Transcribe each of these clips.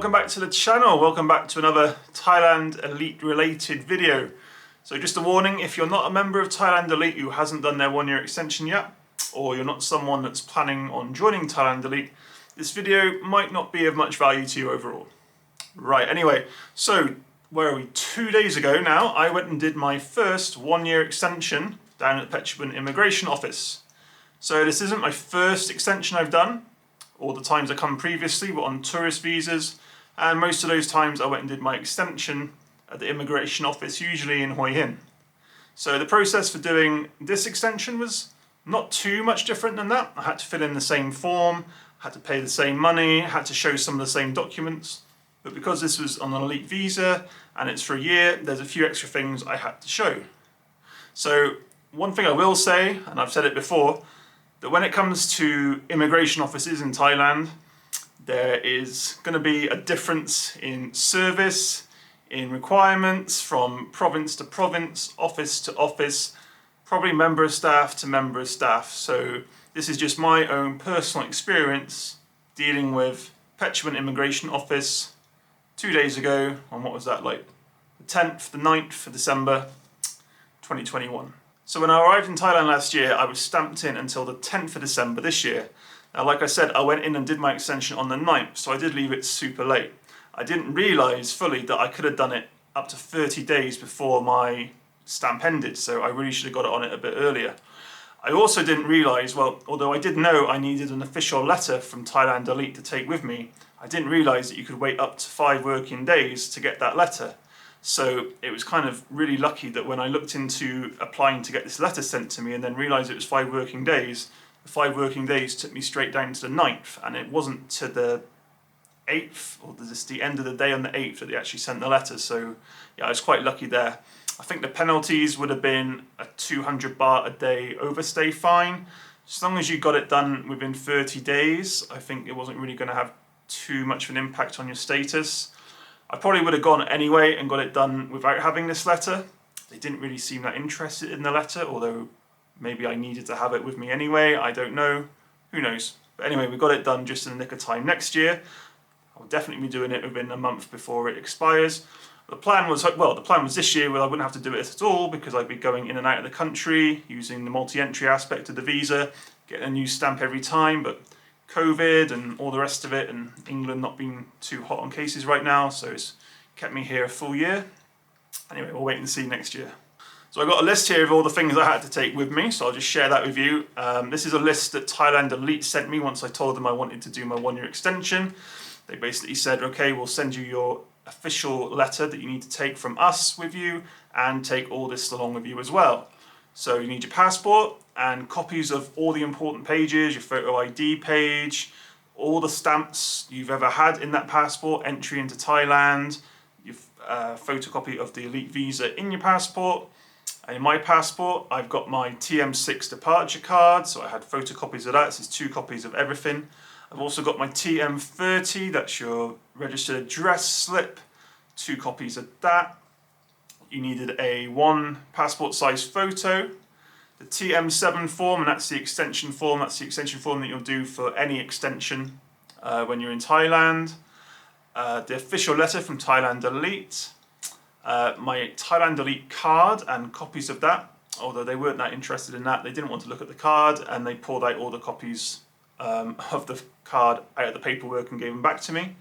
welcome back to the channel. Welcome back to another Thailand Elite related video. So just a warning, if you're not a member of Thailand Elite who hasn't done their 1-year extension yet, or you're not someone that's planning on joining Thailand Elite, this video might not be of much value to you overall. Right, anyway, so where are we? 2 days ago now, I went and did my first 1-year extension down at the Phetchabun immigration office. So this isn't my first extension I've done. All the times I come previously were on tourist visas, and most of those times I went and did my extension at the immigration office, usually in Hue Hin. So the process for doing this extension was not too much different than that. I had to fill in the same form, had to pay the same money, had to show some of the same documents, but because this was on an elite visa and it's for a year, there's a few extra things I had to show. So one thing I will say, and I've said it before, that when it comes to immigration offices in Thailand, there is going to be a difference in service, in requirements from province to province, office to office, probably member of staff to member of staff. So this is just my own personal experience dealing with Phetchabun immigration office 2 days ago on what was that, like the 10th, the 9th of December 2021. So when I arrived in Thailand last year, I was stamped in until the 10th of December this year. Now, like I said, I went in and did my extension on the 9th, so I did leave it super late. I didn't realise fully that I could have done it up to 30 days before my stamp ended, so I really should have got it on it a bit earlier. I also didn't realise, well, although I did know I needed an official letter from Thailand Elite to take with me, I didn't realise that you could wait up to 5 working days to get that letter. So it was kind of really lucky that when I looked into applying to get this letter sent to me and then realised it was 5 working days, the 5 working days took me straight down to the 9th, and it wasn't to the 8th, or just the end of the day on the 8th, that they actually sent the letter. So yeah, I was quite lucky there. I think the penalties would have been a 200 baht a day overstay fine. As long as you got it done within 30 days, I think it wasn't really going to have too much of an impact on your status. I probably would have gone anyway and got it done without having this letter. They didn't really seem that interested in the letter, although maybe I needed to have it with me anyway, I don't know. Who knows? But anyway, we got it done just in the nick of time next year. I'll definitely be doing it within a month before it expires. The plan was this year where I wouldn't have to do it at all because I'd be going in and out of the country using the multi-entry aspect of the visa, getting a new stamp every time, but COVID and all the rest of it, and England not being too hot on cases right now, so it's kept me here a full year. Anyway, we'll wait and see next year. So I've got a list here of all the things I had to take with me, so I'll just share that with you. This is a list that Thailand Elite sent me once I told them I wanted to do my 1-year extension. They basically said, okay, we'll send you your official letter that you need to take from us with you, and take all this along with you as well. So you need your passport and copies of all the important pages, your photo ID page, all the stamps you've ever had in that passport, entry into Thailand, your photocopy of the elite visa in your passport. And in my passport, I've got my TM6 departure card, so I had photocopies of that. This is 2 copies of everything. I've also got my TM30, that's your registered address slip, 2 copies of that. You needed a 1 passport size photo, the TM7 form, and that's the extension form. That's the extension form that you'll do for any extension when you're in Thailand. The official letter from Thailand Elite, my Thailand Elite card and copies of that, although they weren't that interested in that. They didn't want to look at the card, and they pulled out all the copies of the card out of the paperwork and gave them back to me.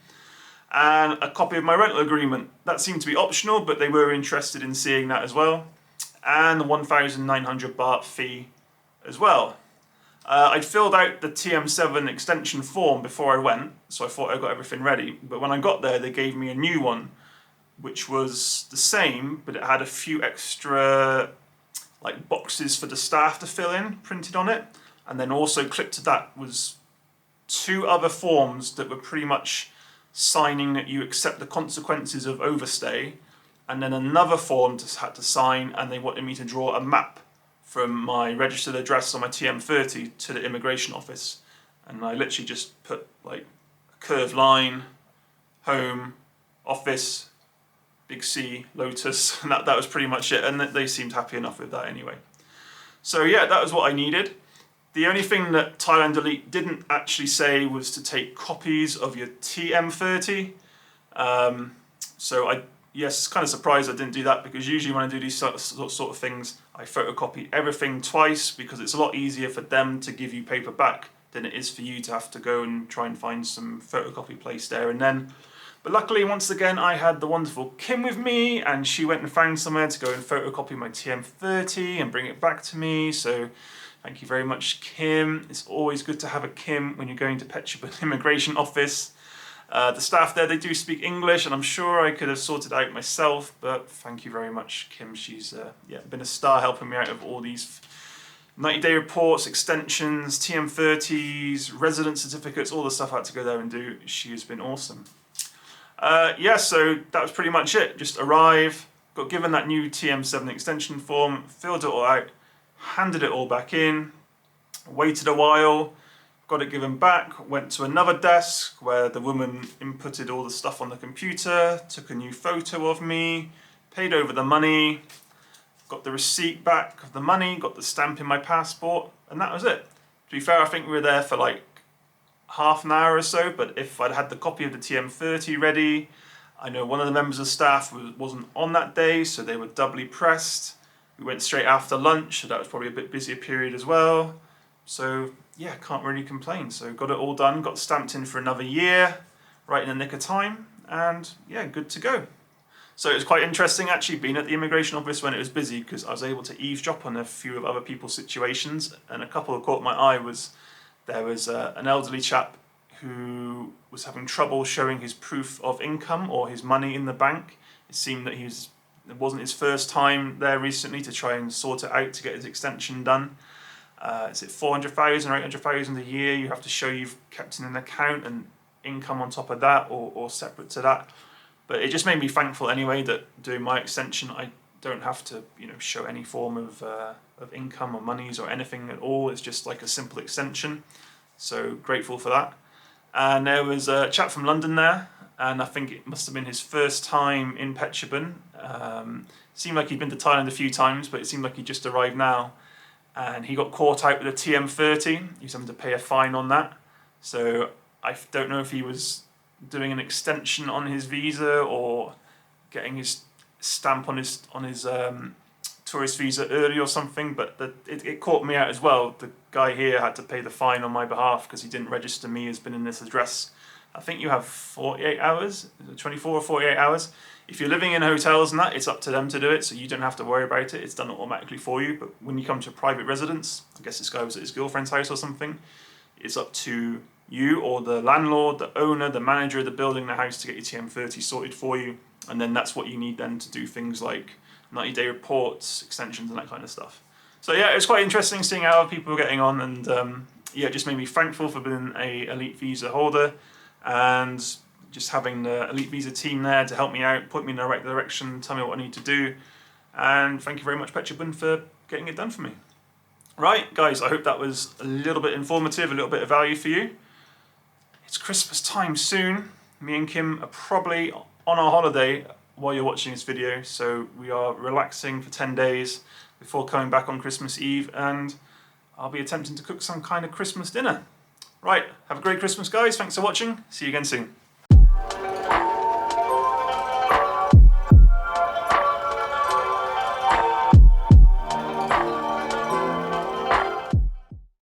And a copy of my rental agreement. That seemed to be optional, but they were interested in seeing that as well. And the 1,900 baht fee as well. I'd filled out the TM7 extension form before I went, so I thought I got everything ready. But when I got there, they gave me a new one, which was the same, but it had a few extra like boxes for the staff to fill in, printed on it. And then also clipped to that was 2 other forms that were pretty much signing that you accept the consequences of overstay, and then another form had to sign, and they wanted me to draw a map from my registered address on my TM30 to the immigration office. And I literally just put like a curved line, home, office, big C, Lotus, and that was pretty much it, and they seemed happy enough with that anyway. So yeah, that was what I needed. The only thing that Thailand Elite didn't actually say was to take copies of your TM30. So yes, kind of surprised I didn't do that, because usually when I do these sort of things, I photocopy everything twice, because it's a lot easier for them to give you paper back than it is for you to have to go and try and find some photocopy place there and then. But luckily, once again, I had the wonderful Kim with me, and she went and found somewhere to go and photocopy my TM30 and bring it back to me. So thank you very much, Kim. It's always good to have a Kim when you're going to Phetchabun Immigration Office. The staff there, they do speak English, and I'm sure I could have sorted out myself, but thank you very much, Kim. She's been a star helping me out of all these 90-day reports, extensions, TM30s, resident certificates, all the stuff I had to go there and do. She has been awesome. So that was pretty much it. Just arrive, got given that new TM7 extension form, filled it all out, handed it all back in, waited a while, got it given back, went to another desk where the woman inputted all the stuff on the computer, took a new photo of me, paid over the money, got the receipt back of the money, got the stamp in my passport, and that was it. To be fair, I think we were there for like half an hour or so, but if I'd had the copy of the TM30 ready, I know one of the members of staff wasn't on that day, so they were doubly pressed. We went straight after lunch, so that was probably a bit busier period as well. So yeah, can't really complain. So got it all done, got stamped in for another year, right in the nick of time, and yeah, good to go. So it was quite interesting actually being at the immigration office when it was busy, because I was able to eavesdrop on a few of other people's situations, and a couple that caught my eye was there was an elderly chap who was having trouble showing his proof of income or his money in the bank. It seemed that it wasn't his first time there recently to try and sort it out to get his extension done. Is it 400,000 or 800,000 a year you have to show you've kept in an account, and income on top of that, or separate to that. But it just made me thankful anyway that doing my extension I don't have to show any form of income or monies or anything at all. It's just like a simple extension. So grateful for that. And there was a chap from London there, and I think it must have been his first time in Phetchabun. Seemed like he'd been to Thailand a few times, but it seemed like he just arrived now. And he got caught out with a TM30. He was having to pay a fine on that. So I don't know if he was doing an extension on his visa or getting his stamp on his tourist visa early or something, but it caught me out as well. The guy here had to pay the fine on my behalf because he didn't register me as been in this address. I think you have 48 hours, 24 or 48 hours. If you're living in hotels and that, it's up to them to do it, so you don't have to worry about it. It's done automatically for you. But when you come to a private residence, I guess this guy was at his girlfriend's house or something, it's up to you or the landlord, the owner, the manager of the building, the house, to get your TM30 sorted for you. And then that's what you need then to do things like 90-day reports, extensions, and that kind of stuff. So yeah, it was quite interesting seeing how other people were getting on, and it just made me thankful for being a Elite visa holder, and just having the Elite visa team there to help me out, point me in the right direction, tell me what I need to do. And thank you very much, Phetchabun, for getting it done for me. Right, guys, I hope that was a little bit informative, a little bit of value for you. It's Christmas time soon. Me and Kim are probably on our holiday while you're watching this video, so we are relaxing for 10 days before coming back on Christmas Eve, and I'll be attempting to cook some kind of Christmas dinner. Right, have a great Christmas, guys. Thanks for watching. See you again soon.